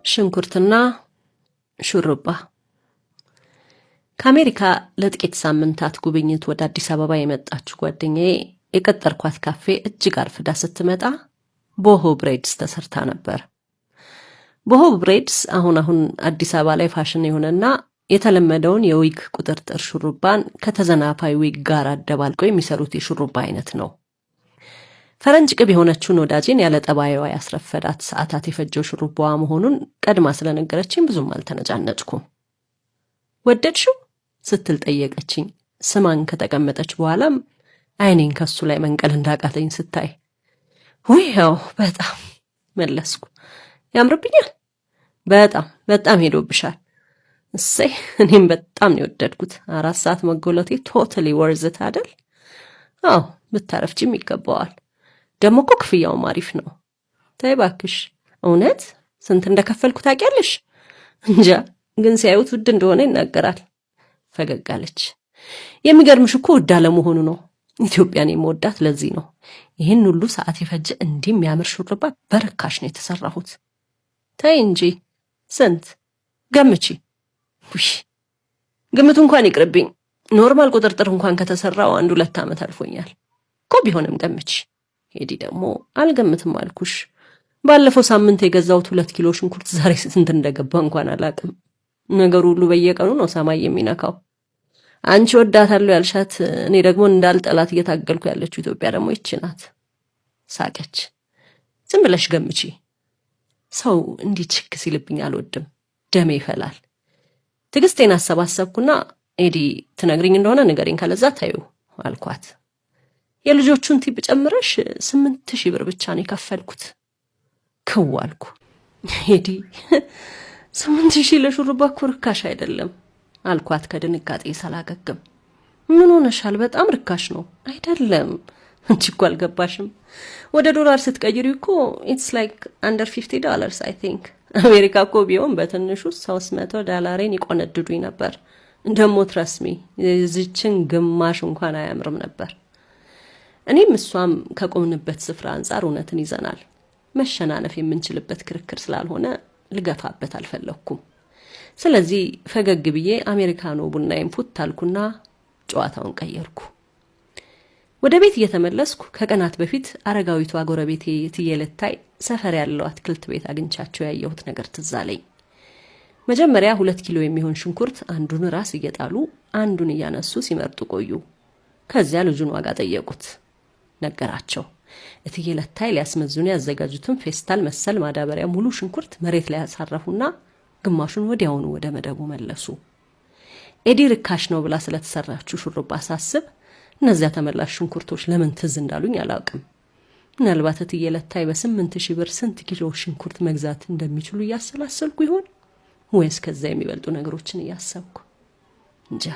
ሽንኩርትና ሹሩባ። ከአሜሪካ ለጥቂት ሳምንታት ጉብኝት ወደ አዲስ አበባ የመጣችው ጓደኛዬ የቀጠርኳት ካፌ እጅግ አርፍዳ ስትመጣ ቦሆ ብሬድስ ተሰርታ ነበር። ቦሆ ብሬድስ አሁን አዲስ አበባ ላይ ፋሽን የሆነና የተለመደውን የዊግ ቁጥርጥር ሹሩባን ከተዘናፋይ ዊግ ጋር አደባልቀው የሚሰሩት የሹሩባ አይነት ነው። ፈረንጅ ቅብ የሆነችውን ወዳጄን ያለ ጠባይዋ ያስረፈዳት ሰዓታት የፈጀው ሹሩባዋ መሆኑን ቀድማ ስለነገረችኝ ብዙም አልተነጫነጭኩም። ወደድሽው ስትል ጠየቀችኝ። ስማን ከተቀመጠች በኋላም አይኔን ከሱ ላይ መንቀል እንዳቃተኝ ስታይ ያው በጣም መለስኩ። ያምርብኛል? በጣም ሄዶብሻል። እሰይ እኔም በጣም ነው የወደድኩት። 4 ሰዓት መጎለቴ ቶታሊ ወርዝት አይደል? አዎ ብታረፍጂም ይገባዋል። ደግሞ እኮ ክፍያውም አሪፍ ነው። ተይ እባክሽ። እውነት ስንት እንደከፈልኩ ታውቂያለሽ? እንጃ፣ ግን ሲያዩት ውድ እንደሆነ ይናገራል። ፈገግ አለች። የሚገርምሽ እኮ ውድ አለመሆኑ ነው። ኢትዮጵያን የምወዳት ለዚህ ነው። ይህን ሁሉ ሰዓት የፈጀ እንዲህ የሚያምር ሹሩባ በርካሽ ነው የተሰራሁት። ተይ እንጂ ስንት ገምቺ? ግምቱ እንኳን ይቅርብኝ። ኖርማል ቁጥርጥር እንኳን ከተሰራው 1-2 ዓመት አልፎኛል እኮ። ቢሆንም ገምቺ። ሄዲ ደግሞ አልገምትም አልኩሽ። ባለፈው ሳምንት የገዛሁት 2 ኪሎ ሽንኩርት ዛሬ ስንት እንደገባ እንኳን አላቅም። ነገሩ ሁሉ በየቀኑ ነው ሰማይ የሚነካው። አንቺ ወዳታለሁ ያልሻት እኔ ደግሞ እንዳልጠላት እየታገልኩ ያለችው ኢትዮጵያ ደግሞ ይቺ ናት። ሳቀች። ዝም ብለሽ ገምቺ። ሰው እንዲህ ችክ ሲልብኝ አልወድም፣ ደሜ ይፈላል። ትዕግስቴን አሰባሰብኩና ኤዲ ትነግሪኝ እንደሆነ ንገሪኝ፣ ካለዛ ታዩ አልኳት። የልጆቹን ቲፕ ጨምረሽ 8000 ብር ብቻ ነው የከፈልኩት። ክው አልኩ። ኤዲ 8000 ለሹሩባ እኮ ርካሽ አይደለም አልኳት ከድንጋጤ ሳላገግም። ምን ሆነሻል? በጣም ርካሽ ነው። አይደለም አንቺ እኮ አልገባሽም። ወደ ዶላር ስትቀይሪው እኮ ኢትስ ላይክ አንደር $50 አይ ቲንክ። አሜሪካ እኮ ቢሆን በትንሹ $300 ይቆነድዱኝ ነበር። ደግሞ ትረስሚ የዚችን ግማሽ እንኳን አያምርም ነበር። እኔም እሷም ከቆምንበት ስፍራ አንጻር እውነትን ይዘናል። መሸናነፍ የምንችልበት ክርክር ስላልሆነ ልገፋበት አልፈለኩም። ስለዚህ ፈገግ ብዬ አሜሪካኖ ቡናዬን ፉት አልኩና ጨዋታውን ቀየርኩ። ወደ ቤት እየተመለስኩ ከቀናት በፊት አረጋዊቷ ጎረቤቴ ትየለታይ ሰፈር ያለው አትክልት ቤት አግኝቻቸው ያየሁት ነገር ትዝ አለኝ። መጀመሪያ 2 ኪሎ የሚሆን ሽንኩርት አንዱን ራስ እየጣሉ አንዱን እያነሱ ሲመርጡ ቆዩ። ከዚያ ልጁን ዋጋ ጠየቁት። ነገራቸው። እትየለታይ ሊያስመዝኑ ያዘጋጁትን ፌስታል መሰል ማዳበሪያ ሙሉ ሽንኩርት መሬት ላይ ያሳረፉና ግማሹን ወዲያውኑ ወደ መደቡ መለሱ። ኤዲ ርካሽ ነው ብላ ስለተሰራችው ሹሩባ ሳስብ እነዚያ ተመላሽ ሽንኩርቶች ለምን ትዝ እንዳሉኝ አላውቅም። ምናልባት እትየለታይ በ8000 ብር ስንት ኪሎ ሽንኩርት መግዛት እንደሚችሉ እያሰላሰልኩ ይሆን ወይስ ከዛ የሚበልጡ ነገሮችን እያሰብኩ? እንጃ